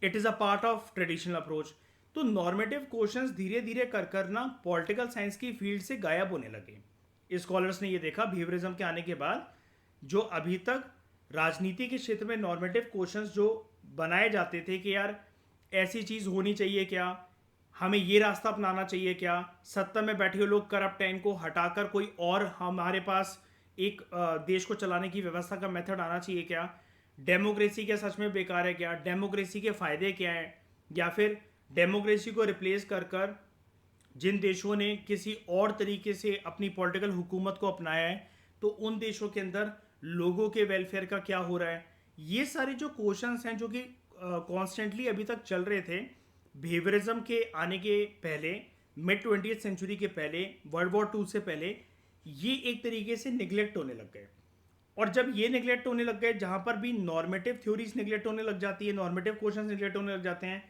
A: it is a part of traditional approach. तो नॉर्मेटिव क्वेश्चंस धीरे धीरे कर करना पॉलिटिकल साइंस की फील्ड से गायब होने लगे। स्कॉलर्स ने ये देखा बिहेवियरिज्म के आने के बाद, जो अभी तक राजनीति के क्षेत्र में नॉर्मेटिव क्वेश्चंस जो बनाए जाते थे कि यार ऐसी चीज़ होनी चाहिए क्या, हमें ये रास्ता अपनाना चाहिए क्या, सत्ता में बैठे हुए लोग करप्ट हैं इनको हटाकर कोई और हमारे पास एक देश को चलाने की व्यवस्था का मेथड आना चाहिए क्या, डेमोक्रेसी क्या सच में बेकार है क्या, डेमोक्रेसी के फ़ायदे क्या हैं, या फिर डेमोक्रेसी को रिप्लेस कर कर जिन देशों ने किसी और तरीके से अपनी पॉलिटिकल हुकूमत को अपनाया है तो उन देशों के अंदर लोगों के वेलफेयर का क्या हो रहा है। ये सारे जो क्वेश्चंस हैं जो कि कॉन्स्टेंटली अभी तक चल रहे थे बिहेवियरिज्म के आने के पहले, मिड 20th सेंचुरी के पहले, वर्ल्ड वॉर 2 से पहले, ये एक तरीके से निगलेक्ट होने लग गए। और जब ये निगलेक्ट होने लग गए, जहां पर भी नॉर्मेटिव थ्योरीज निगलेक्ट होने लग जाती है, नॉर्मेटिव क्वेश्चंस निगलेक्ट होने लग जाते हैं,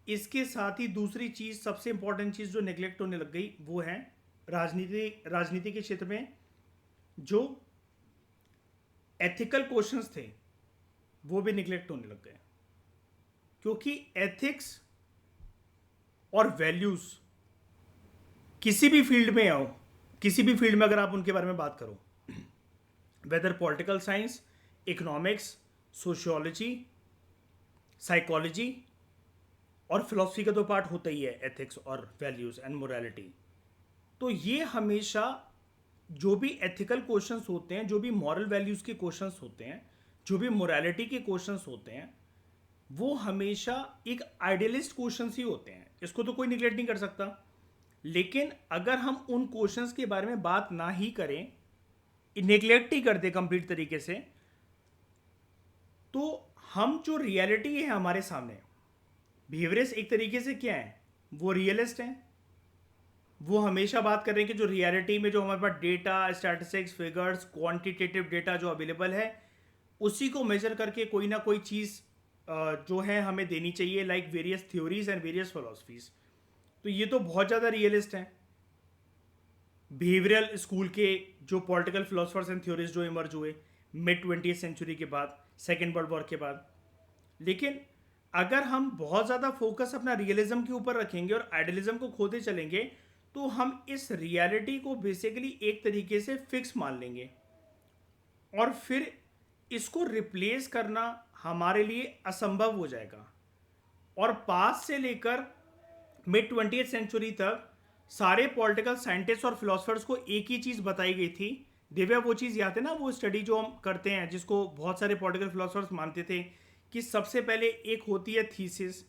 A: इसके साथ ही दूसरी चीज, सबसे इंपॉर्टेंट चीज जो निगलेक्ट होने लग गई वो है राजनीति के क्षेत्र में जो एथिकल क्वेश्चंस थे वो भी निगलेक्ट होने लग गए। क्योंकि एथिक्स और वैल्यूज किसी भी फील्ड में आओ, किसी भी फील्ड में अगर आप उनके बारे में बात करो, whether political science, economics, sociology, psychology और फिलॉसफी का तो पार्ट होता ही है, एथिक्स और वैल्यूज एंड मोरालिटी। तो ये हमेशा जो भी एथिकल क्वेश्चंस होते हैं, जो भी मॉरल वैल्यूज के क्वेश्चंस होते हैं, जो भी मोरालिटी के क्वेश्चंस होते हैं, वो हमेशा एक आइडियलिस्ट क्वेश्चंस ही होते हैं। इसको तो कोई निगलेक्ट नहीं कर सकता। लेकिन अगर हम उन क्वेश्चंस के बारे में बात ना ही करें, निगलेक्ट ही कर दे कंप्लीट तरीके से, तो हम जो रियलिटी है हमारे सामने, बिहेवियर्स एक तरीके से क्या है, वो रियलिस्ट हैं। वो हमेशा बात कर रहे हैं कि जो रियलिटी में जो हमारे पास data, statistics, figures, quantitative data जो अवेलेबल है, उसी को मेजर करके कोई ना कोई चीज़ जो है हमें देनी चाहिए, like various theories and various philosophies. तो ये तो बहुत ज़्यादा रियलिस्ट हैं। बिहेवियरल स्कूल के जो पॉलिटिकल फिलोसफर्स एंड थ्योरीज जो इमर्ज हुए मिड 20th सेंचुरी के बाद, सेकेंड वर्ल्ड वॉर के बाद। लेकिन अगर हम बहुत ज़्यादा फोकस अपना रियलिज्म के ऊपर रखेंगे और आइडियलिज्म को खोते चलेंगे, तो हम इस रियलिटी को बेसिकली एक तरीके से फिक्स मान लेंगे और फिर इसको रिप्लेस करना हमारे लिए असंभव हो जाएगा। और पास से लेकर मिड 20th सेंचुरी तक सारे पॉलिटिकल साइंटिस्ट और फिलोसफर्स को एक ही चीज़ बताई गई थी। दिव्या, वो चीज़ याद है ना, वो स्टडी जो हम करते हैं जिसको बहुत सारे पॉलिटिकल फिलोसफर्स मानते थे कि सबसे पहले एक होती है थीसिस,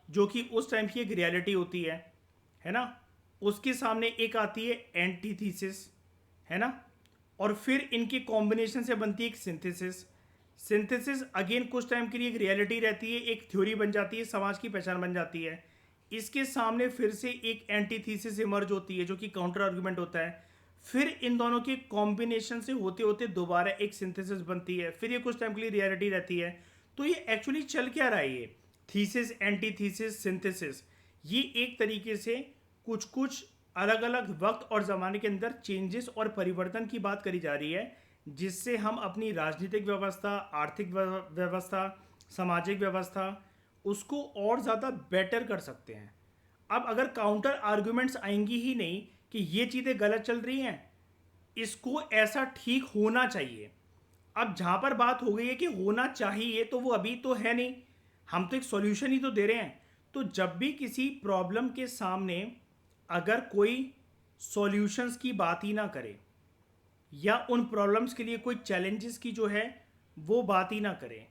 A: जो कि उस टाइम की एक रियलिटी होती है ना, उसके सामने एक आती है एंटी थीसिस, है ना, और फिर इनके कॉम्बिनेशन से बनती है एक सिंथेसिस। सिंथेसिस अगेन कुछ टाइम के लिए एक रियलिटी रहती है, एक थ्योरी बन जाती है, समाज की पहचान बन जाती है। इसके सामने फिर से एक एंटी थीसिस इमर्ज होती है जो कि काउंटर आर्गुमेंट होता है। फिर इन दोनों के कॉम्बिनेशन से होते होते दोबारा एक सिंथेसिस बनती है, फिर ये कुछ टाइम के लिए रियलिटी रहती है। तो ये एक्चुअली चल क्या रहा है, ये थीसिस, एंटी थीसिस, सिंथेसिस, ये एक तरीके से कुछ कुछ अलग अलग वक्त और ज़माने के अंदर चेंजेस और परिवर्तन की बात करी जा रही है, जिससे हम अपनी राजनीतिक व्यवस्था, आर्थिक व्यवस्था, सामाजिक व्यवस्था उसको और ज़्यादा बेटर कर सकते हैं। अब अगर काउंटर आर्ग्यूमेंट्स आएंगी ही नहीं कि ये चीज़ें गलत चल रही हैं, इसको ऐसा ठीक होना चाहिए। अब जहाँ पर बात हो गई है कि होना चाहिए, तो वो अभी तो है नहीं, हम तो एक सॉल्यूशन ही तो दे रहे हैं। तो जब भी किसी प्रॉब्लम के सामने अगर कोई सॉल्यूशंस की बात ही ना करे या उन प्रॉब्लम्स के लिए कोई चैलेंजेस की जो है वो बात ही ना करे,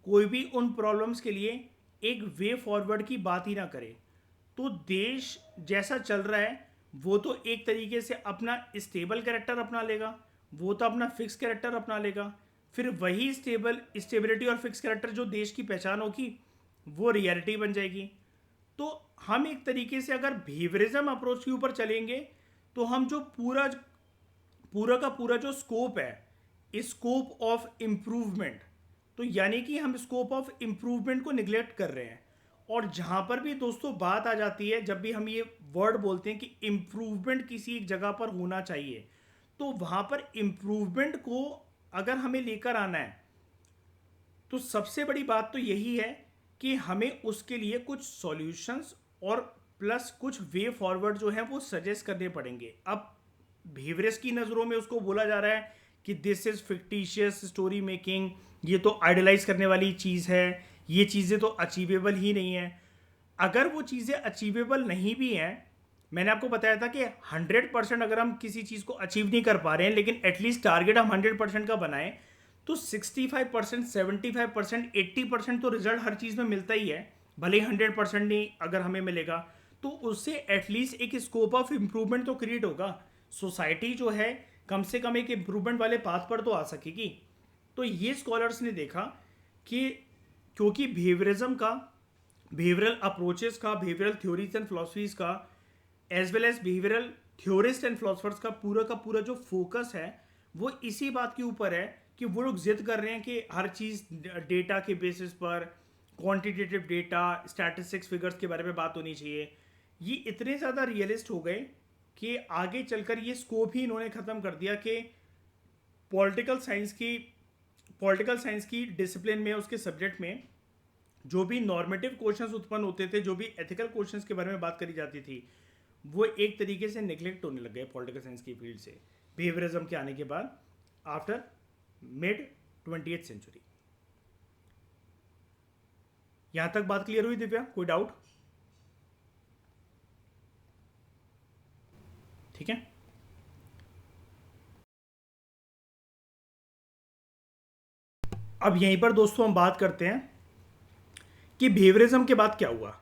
A: कोई भी उन प्रॉब्लम्स के लिए एक वे फॉरवर्ड की बात ही ना करे, तो देश जैसा चल रहा है वो तो एक तरीके से अपना स्टेबल कैरेक्टर अपना लेगा, वो तो अपना फिक्स कैरेक्टर अपना लेगा। फिर वही स्टेबिलिटी और फिक्स कैरेक्टर जो देश की पहचान होगी वो रियलिटी बन जाएगी। तो हम एक तरीके से अगर बिहेवियरिज्म अप्रोच के ऊपर चलेंगे तो हम जो पूरा पूरा का पूरा जो स्कोप है, स्कोप ऑफ इम्प्रूवमेंट, तो यानी कि हम स्कोप ऑफ इम्प्रूवमेंट को निगलेक्ट कर रहे हैं। और जहां पर भी दोस्तों बात आ जाती है, जब भी हम ये वर्ड बोलते हैं कि इम्प्रूवमेंट किसी एक जगह पर होना चाहिए, तो वहां पर इम्प्रूवमेंट को अगर हमें लेकर आना है तो सबसे बड़ी बात तो यही है कि हमें उसके लिए कुछ सॉल्यूशंस और प्लस कुछ वे फॉरवर्ड जो है वो सजेस्ट करने पड़ेंगे। अब बिहेवियर्स की नज़रों में उसको बोला जा रहा है कि this is fictitious story making, ये तो आइडलाइज करने वाली चीज़ है, ये चीज़ें तो अचीवेबल ही नहीं है। अगर वो चीज़ें अचीवेबल नहीं भी हैं, मैंने आपको बताया था कि 100% अगर हम किसी चीज़ को अचीव नहीं कर पा रहे हैं लेकिन एटलीस्ट टारगेट हम 100% का बनाएं, तो 65%, 75%, 80% तो रिजल्ट हर चीज़ में मिलता ही है। भले ही 100% नहीं अगर हमें मिलेगा, तो उससे एटलीस्ट एक स्कोप ऑफ इम्प्रूवमेंट तो क्रिएट होगा। सोसाइटी जो है कम से कम एक इम्प्रूवमेंट वाले पाथ पर तो आ सकेगी। तो ये स्कॉलर्स ने देखा कि क्योंकि बिहेवियरल अप्रोचेस का, बिहेवियरल थ्योरीज एंड फिलोसफीज का, as well as behavioural theorist and philosophers का पूरा जो फोकस है वो इसी बात के ऊपर है कि वो लोग जिद कर रहे हैं कि हर चीज़ डेटा के बेसिस पर, क्वांटिटेटिव डेटा, स्टैटिस्टिक्स, फिगर्स के बारे में बात होनी चाहिए। ये इतने ज़्यादा रियलिस्ट हो गए कि आगे चलकर ये स्कोप ही इन्होंने ख़त्म कर दिया कि पॉलिटिकल साइंस की पॉलिटिकल साइंस की डिसिप्लिन में, उसके सब्जेक्ट में जो भी नॉर्मेटिव क्वेश्चंस उत्पन्न होते थे, जो भी एथिकल क्वेश्चंस के बारे में बात करी जाती थी, वो एक तरीके से निगलेक्ट होने लग गए पॉलिटिकल साइंस की फील्ड से बिहेवियरिज्म के आने के बाद, आफ्टर मिड 20th सेंचुरी। यहां तक बात क्लियर हुई दिव्या? कोई डाउट? ठीक है। अब यहीं पर दोस्तों हम बात करते हैं कि बिहेवियरिज्म के बाद क्या हुआ।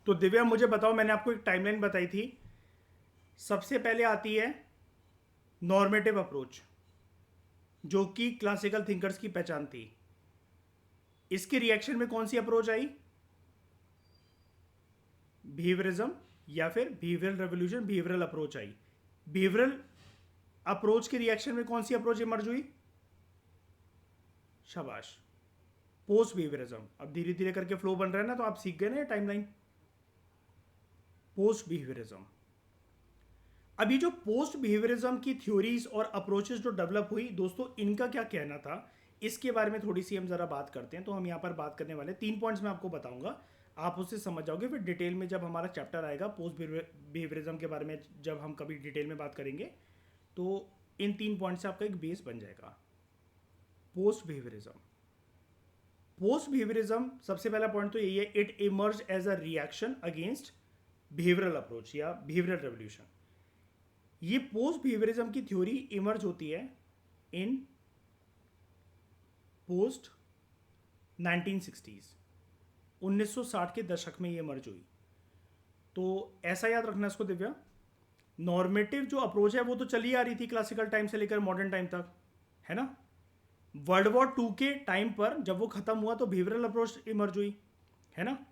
A: तो दिव्या मुझे बताओ, मैंने आपको एक टाइमलाइन बताई थी। सबसे पहले आती है नॉर्मेटिव अप्रोच, जो कि क्लासिकल थिंकर्स की पहचान थी। इसके रिएक्शन में कौन सी अप्रोच आई? बिहेवियरिज्म या फिर behavioural revolution, behavioural approach I. Behavioural approach के रिएक्शन में कौन सी अप्रोच इमर्ज हुई? शाबाश, पोस्ट बिहेवियरिज्म। अब धीरे धीरे करके फ्लो बन रहा है ना, तो आप सीख गए ना ये टाइमलाइन। Post behaviourism. अभी जो पोस्ट बिहेवियरिज्म की थ्योरीज और अप्रोचेस जो डेवलप हुई दोस्तों, इनका क्या कहना था, इसके बारे में थोड़ी सी हम जरा बात करते हैं। तो हम यहाँ पर बात करने वाले 3 पॉइंट्स मैं आपको बताऊंगा, आप उससे समझ जाओगे। फिर डिटेल में जब हमारा चैप्टर आएगा पोस्ट बिहेवियरिज्म के बारे में, जब हम कभी डिटेल में बात करेंगे, तो इन 3 पॉइंट से आपका एक बेस बन जाएगा। Post behaviourism. पोस्ट बिहेवियरिज्म सबसे पहला पॉइंट तो यही है, it emerge as a reaction against behavioural approach या बिहेवियरल रेवोल्यूशन। ये पोस्ट बिहेवियरिज्म की थ्योरी इमर्ज होती है इन पोस्ट 1960s, 1960 के दशक में ये इमर्ज हुई। तो ऐसा याद रखना इसको दिव्या, नॉर्मेटिव जो अप्रोच है वो तो चली आ रही थी क्लासिकल टाइम से लेकर मॉडर्न टाइम तक, है ना। वर्ल्ड वॉर 2 के टाइम पर जब वो खत्म हुआ तो बिहेवियरल अप्रोच इमर्ज हुई, है ना।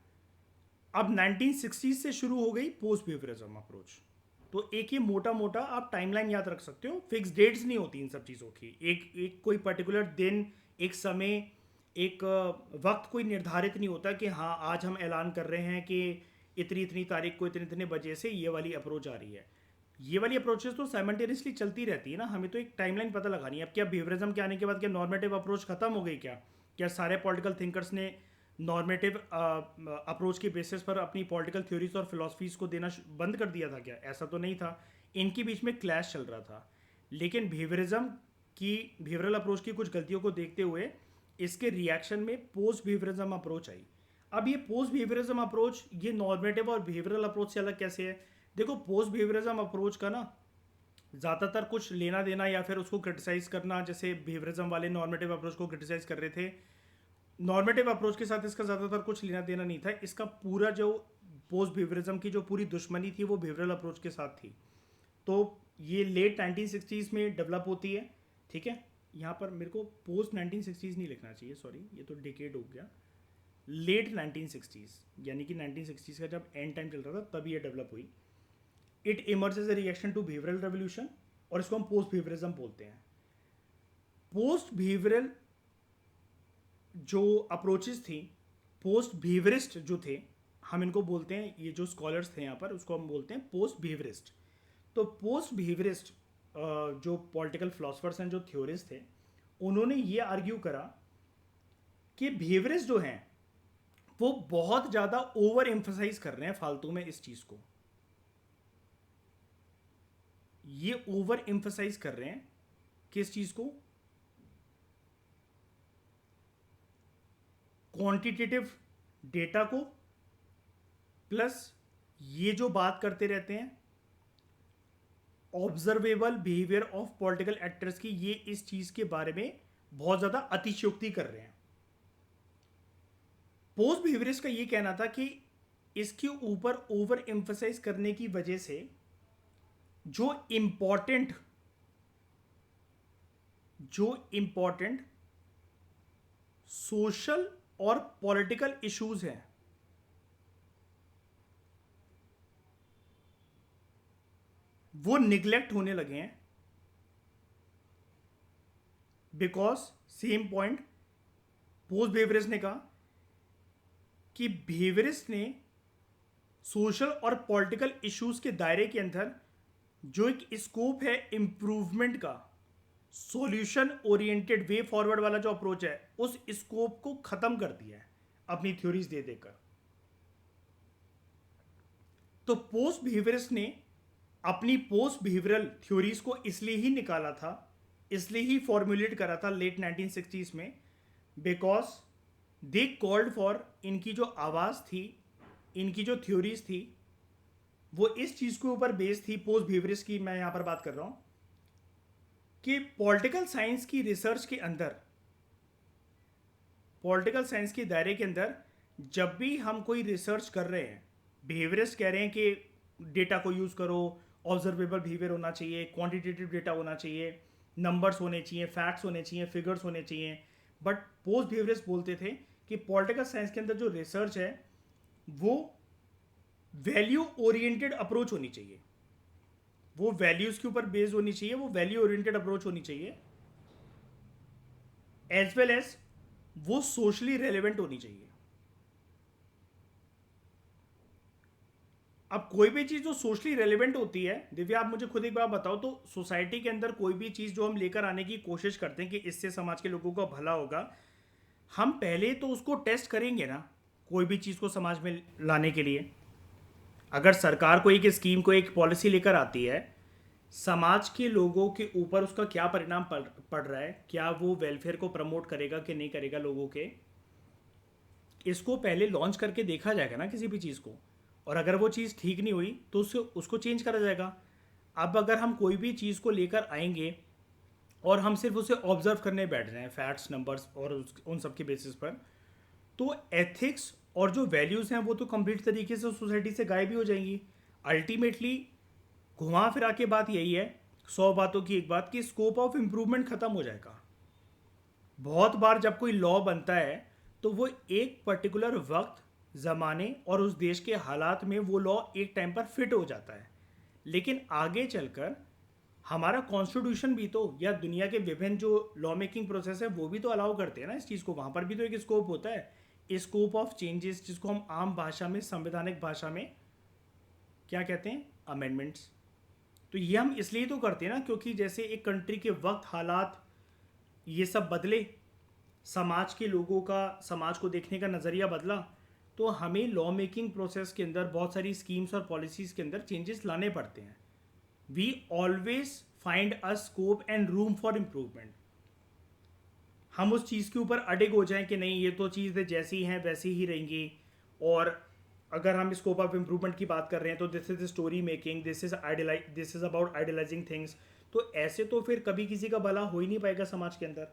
A: अब 1960s से शुरू हो गई पोस्ट बिहेवियरिज्म अप्रोच। तो एक ही मोटा मोटा आप टाइमलाइन याद रख सकते हो, फिक्स डेट्स नहीं होती इन सब चीज़ों की। एक कोई पर्टिकुलर दिन, एक समय, एक वक्त कोई निर्धारित नहीं होता कि हाँ आज हम ऐलान कर रहे हैं कि इतनी इतनी तारीख को इतने इतने बजे से ये वाली अप्रोच आ रही है। ये वाली अप्रोचेस तो साइमल्टेनियसली चलती रहती है ना, हमें तो एक टाइमलाइन पता लगानी है। अब क्या बिहेवियरिज्म के आने के बाद क्या नॉर्मेटिव अप्रोच खत्म हो गई? क्या सारे पॉलिटिकल थिंकर्स ने नॉर्मेटिव अप्रोच के बेसिस पर अपनी पॉलिटिकल थ्योरीज और फिलोसफीज को देना बंद कर दिया था क्या? ऐसा तो नहीं था। इनके बीच में क्लैश चल रहा था। लेकिन बिहेवियरल अप्रोच की कुछ गलतियों को देखते हुए इसके रिएक्शन में पोस्ट बिहेवियरिज्म अप्रोच आई। अब ये पोस्ट बिहेवियरिज्म अप्रोच ये नॉर्मेटिव और बिहेवियरल अप्रोच से अलग कैसे है? देखो, पोस्ट बिहेवियरिज्म अप्रोच का ना ज़्यादातर कुछ लेना देना या फिर उसको क्रिटिसाइज करना, जैसे बिहेवियरिज्म वाले नॉर्मेटिव अप्रोच को क्रिटिसाइज कर रहे थे, नॉर्मेटिव अप्रोच के साथ इसका ज़्यादातर कुछ लेना देना नहीं था। इसका पूरा जो पोस्ट बिहेवियरिज्म की जो पूरी दुश्मनी थी वो बिहेवियरल अप्रोच के साथ थी। तो ये लेट 1960s में डेवलप होती है, ठीक है। यहाँ पर मेरे को पोस्ट 1960s नहीं लिखना चाहिए, सॉरी, ये तो डिकेड हो गया। लेट 1960s यानी कि 1960s का जब एंड टाइम चल रहा था तब ये डेवलप हुई। It emerge as a reaction to behavioural revolution और इसको हम पोस्ट बिहेवियरिज्म बोलते हैं। पोस्ट बिहेवियरल जो अप्रोचेस थी, पोस्ट बिहेवियरिस्ट जो थे, हम इनको बोलते हैं, ये जो स्कॉलर्स थे यहाँ पर उसको हम बोलते हैं पोस्ट बिहेवियरिस्ट। तो पोस्ट बिहेवियरिस्ट जो पॉलिटिकल फिलोसफर्स हैं, जो थ्योरिस्ट थे, उन्होंने ये आर्ग्यू करा कि बिहेवियरिस्ट जो हैं वो बहुत ज़्यादा ओवर एम्फसाइज कर रहे हैं फालतू में इस चीज़ को। ये ओवर एम्फसाइज कर रहे हैं किस चीज़ को? क्वांटिटेटिव डेटा को, प्लस ये जो बात करते रहते हैं observable behaviour of political actors की, ये इस चीज के बारे में बहुत ज्यादा अतिशयोक्ति कर रहे हैं। पोस्ट बिहेवियरिस्ट का ये कहना था कि इसके ऊपर ओवर एम्फसाइज करने की वजह से जो इंपॉर्टेंट सोशल और पॉलिटिकल इश्यूज हैं वो निगलेक्ट होने लगे हैं। Because same point post behaviourist ने कहा कि बिहेवियरिस्ट ने सोशल और पॉलिटिकल इश्यूज के दायरे के अंदर जो एक स्कोप है इंप्रूवमेंट का, सॉल्यूशन ओरिएंटेड वे फॉरवर्ड वाला जो अप्रोच है, उस स्कोप को खत्म कर दिया है अपनी थ्योरीज दे देकर। तो पोस्ट बिहेवियरिस्ट ने अपनी पोस्ट बिहेवियरल थ्योरीज को इसलिए ही निकाला था, इसलिए ही फॉर्मुलेट करा था लेट 1960s में, बिकॉज दे कॉल्ड फॉर, इनकी जो आवाज़ थी, इनकी जो थ्योरीज थी, वो इस चीज़ के ऊपर बेस्ड थी। पोस्ट बिहेवियरिस्ट की मैं यहाँ पर बात कर रहा हूँ कि पॉलिटिकल साइंस की रिसर्च के अंदर, पॉलिटिकल साइंस के दायरे के अंदर जब भी हम कोई रिसर्च कर रहे हैं, बिहेवियरिस्ट कह रहे हैं कि डेटा को यूज़ करो, ऑब्जर्वेबल बिहेवियर होना चाहिए, क्वांटिटेटिव डेटा होना चाहिए, नंबर्स होने चाहिए, फैक्ट्स होने चाहिए, फिगर्स होने चाहिए। बट पोस्ट बिहेवियरिस्ट बोलते थे कि पॉलिटिकल साइंस के अंदर जो रिसर्च है वो वैल्यू ओरिएंटेड अप्रोच होनी चाहिए, वो वैल्यूज के ऊपर बेस्ड होनी चाहिए, वो वैल्यू ओरिएंटेड अप्रोच होनी चाहिए, एज वेल एज वो सोशली रेलेवेंट होनी चाहिए। अब कोई भी चीज़ जो सोशली रेलेवेंट होती है, दिव्या आप मुझे खुद एक बार बताओ, तो सोसाइटी के अंदर कोई भी चीज़ जो हम लेकर आने की कोशिश करते हैं कि इससे समाज के लोगों का भला होगा, हम पहले तो उसको टेस्ट करेंगे ना। कोई भी चीज़ को समाज में लाने के लिए अगर सरकार को एक स्कीम को, एक पॉलिसी लेकर आती है, समाज के लोगों के ऊपर उसका क्या परिणाम पड़ रहा है, क्या वो वेलफेयर को प्रमोट करेगा कि नहीं करेगा लोगों के, इसको पहले लॉन्च करके देखा जाएगा ना किसी भी चीज़ को। और अगर वो चीज़ ठीक नहीं हुई तो उसको चेंज करा जाएगा। अब अगर हम कोई भी चीज़ को लेकर आएंगे और हम सिर्फ उसे ऑब्जर्व करने बैठ जाएं, फैक्ट्स, नंबर्स और उन सब के बेसिस पर, तो एथिक्स और जो वैल्यूज़ हैं वो तो कंप्लीट तरीके से सोसाइटी से गायब ही हो जाएंगी। अल्टीमेटली घुमा फिरा के बात यही है, 100 बातों की एक बात, कि स्कोप ऑफ इम्प्रूवमेंट ख़त्म हो जाएगा। बहुत बार जब कोई लॉ बनता है तो वो एक पर्टिकुलर वक्त, ज़माने और उस देश के हालात में वो लॉ एक टाइम पर फिट हो जाता है, लेकिन आगे चलकर हमारा कॉन्स्टिट्यूशन भी तो, या दुनिया के विभिन्न जो लॉ मेकिंग प्रोसेस है वो भी तो अलाउ करते हैं ना इस चीज़ को। वहाँ पर भी तो एक स्कोप होता है, स्कोप ऑफ चेंजेस, जिसको हम आम भाषा में, संवैधानिक भाषा में क्या कहते हैं, अमेंडमेंट्स। तो ये हम इसलिए तो करते हैं ना क्योंकि जैसे एक कंट्री के वक्त, हालात, ये सब बदले, समाज के लोगों का, समाज को देखने का नज़रिया बदला, तो हमें लॉ मेकिंग प्रोसेस के अंदर बहुत सारी स्कीम्स और पॉलिसीज़ के अंदर चेंजेस लाने पड़ते हैं. We always find a scope and room for improvement. हम उस चीज़ के ऊपर अडिग हो जाएं कि नहीं, ये तो चीज़ें जैसी हैं वैसी ही रहेंगी. और अगर हम स्कोप ऑफ इम्प्रूवमेंट की बात कर रहे हैं तो this is story making, this is about idealising things. तो ऐसे तो फिर कभी किसी का भला हो ही नहीं पाएगा समाज के अंदर.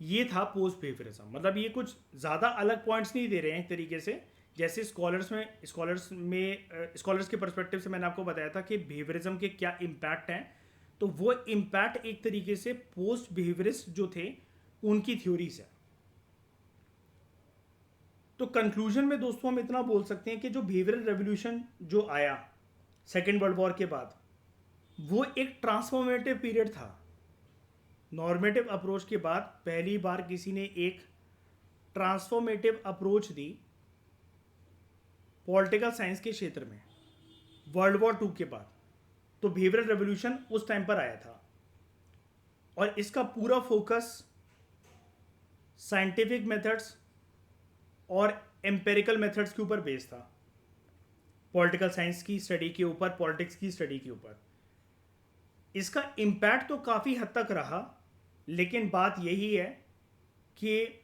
A: ये था पोस्ट बिहेवियरिज्म. मतलब ये कुछ ज़्यादा अलग पॉइंट्स नहीं दे रहे हैं एक तरीके से. जैसे स्कॉलर्स के परस्पेक्टिव से मैंने आपको बताया था कि बिहेवियरिज्म के क्या इम्पैक्ट हैं, तो वो इम्पैक्ट एक तरीके से पोस्ट बिहेवियरिस्ट जो थे उनकी थ्योरीज है. तो कंक्लूजन में दोस्तों हम इतना बोल सकते हैं कि जो बिहेवियरल रेवोल्यूशन जो आया सेकेंड वर्ल्ड वॉर के बाद, वो एक ट्रांसफॉर्मेटिव पीरियड था. नॉर्मेटिव अप्रोच के बाद पहली बार किसी ने एक transformative approach the political science के क्षेत्र में वर्ल्ड वॉर 2 के बाद. तो बिहेवियरल रेवोल्यूशन उस टाइम पर आया था और इसका पूरा फोकस साइंटिफिक मेथड्स और एम्पेरिकल मेथड्स के ऊपर बेस्ड था. पॉलिटिकल साइंस की स्टडी के ऊपर, पॉलिटिक्स की स्टडी के ऊपर. इसका इम्पैक्ट तो काफ़ी हद तक रहा, लेकिन बात यही है कि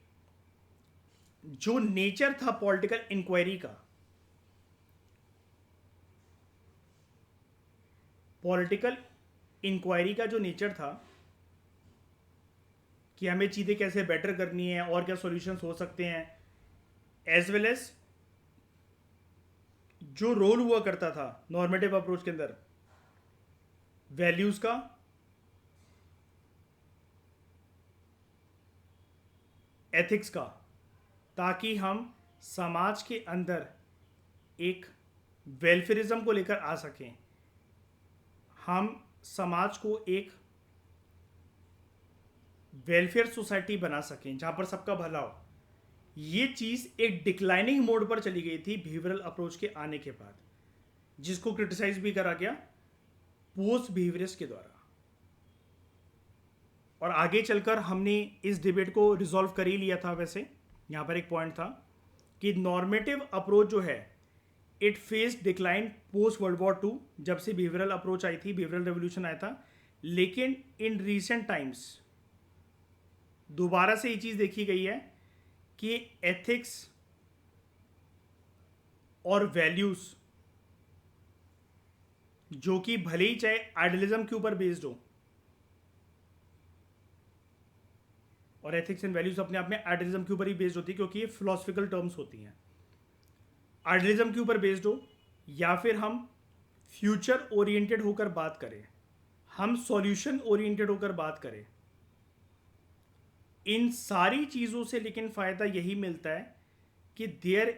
A: जो नेचर था पॉलिटिकल इंक्वायरी का, जो नेचर था कि हमें चीज़ें कैसे बेटर करनी है और क्या सॉल्यूशंस हो सकते हैं, एज वेल एज जो रोल हुआ करता था नॉर्मेटिव अप्रोच के अंदर वैल्यूज का, एथिक्स का, ताकि हम समाज के अंदर एक वेलफेयरिज्म को लेकर आ सकें, हम समाज को एक वेलफेयर सोसाइटी बना सकें जहां पर सबका भला हो. ये चीज़ एक डिक्लाइनिंग मोड पर चली गई थी बिहेवियरल अप्रोच के आने के बाद, जिसको क्रिटिसाइज भी करा गया पोस्ट बिहेवियरिस्ट के द्वारा. और आगे चलकर हमने इस डिबेट को रिजॉल्व कर ही लिया था. वैसे यहाँ पर एक पॉइंट था कि नॉर्मेटिव अप्रोच जो है it face decline post world war 2, जब से बिहेवियरल अप्रोच आई थी, बिहेवियरल रेवोल्यूशन आया था. लेकिन इन रीसेंट टाइम्स दोबारा से ये चीज़ देखी गई है कि एथिक्स और वैल्यूज जो कि भले ही चाहे आइडियलिज्म के ऊपर बेस्ड हो, और एथिक्स एंड वैल्यूज अपने आप में आइडियलिज्म के ऊपर ही बेस्ड होती है क्योंकि ये फिलोसफिकल टर्म्स होती हैं. आइडियलिज्म के ऊपर बेस्ड हो या फिर हम फ्यूचर ओरिएंटेड होकर बात करें, हम सॉल्यूशन ओरिएंटेड होकर बात करें, इन सारी चीज़ों से लेकिन फ़ायदा यही मिलता है कि there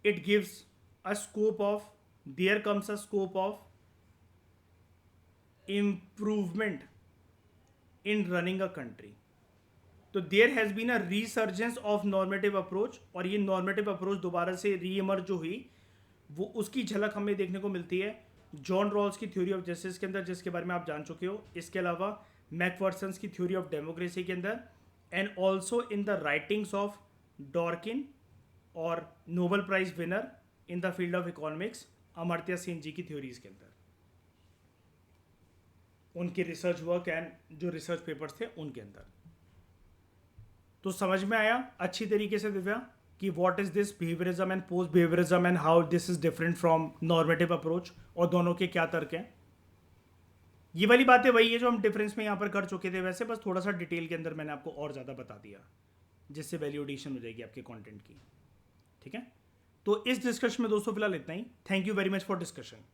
A: comes a scope of improvement in running a country. तो there has been a resurgence of normative approach, और ये नॉर्मेटिव अप्रोच दोबारा से रीइमर्ज जो हुई वो उसकी झलक हमें देखने को मिलती है जॉन रॉल्स की थ्योरी ऑफ जस्टिस के अंदर, जिसके बारे में आप जान चुके हो. इसके अलावा मैकफर्सन्स की थ्योरी ऑफ डेमोक्रेसी के अंदर, and also in the writings of Dworkin और Nobel prize winner in the field of economics Amartya Sen ji की थ्योरीज के अंदर, उनके रिसर्च वर्क एंड जो रिसर्च पेपर्स थे उनके अंदर. तो समझ में आया अच्छी तरीके से दिव्या कि what is this behaviourism and post behaviourism and how this is different from normative approach, और दोनों के क्या तर्क हैं. ये वाली बातें वही है जो हम डिफरेंस में यहाँ पर कर चुके थे. वैसे बस थोड़ा सा डिटेल के अंदर मैंने आपको और ज़्यादा बता दिया, जिससे वैल्यू एडिशन हो जाएगी आपके कंटेंट की. ठीक है, तो इस डिस्कशन में दोस्तों फिलहाल इतना ही. Thank you very much for discussion.